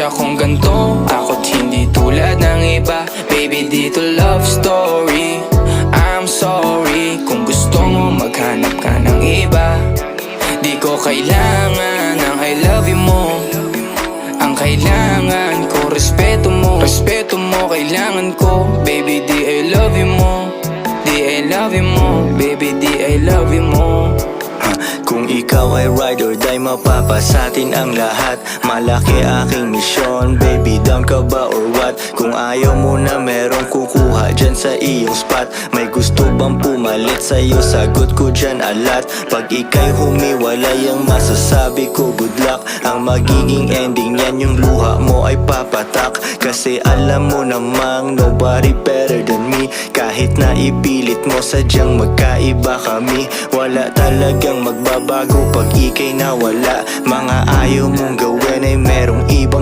akong ganto, ako't hindi tulad ng iba. Baby, dito love story. I'm sorry kung gusto mo maghanap ka ng iba. Di ko kailangan ng I love you mo. Ang kailangan ko, respeto mo. Respeto mo, kailangan ko. Baby, di I love you mo. Di I love you mo. Baby, di I love you mo. Kung ikaw ay ride or die, mapapasatin ang lahat. Malaki aking misyon, baby, down ka ba or what? Kung ayaw mo na merong kukuha dyan sa iyong spot. May gusto bang pumalit sa'yo? Sagot ko dyan alat. Pag ika'y humiwalay, ang masasabi ko good luck. Ang magiging ending yan, yung luha mo ay papatak. Kasi alam mo namang nobody better than me. Kahit na ipilit mo, sadyang magkaiba kami. Wala talagang magbabago pag ika'y nawala. Mga ayaw mong gawin ay merong ibang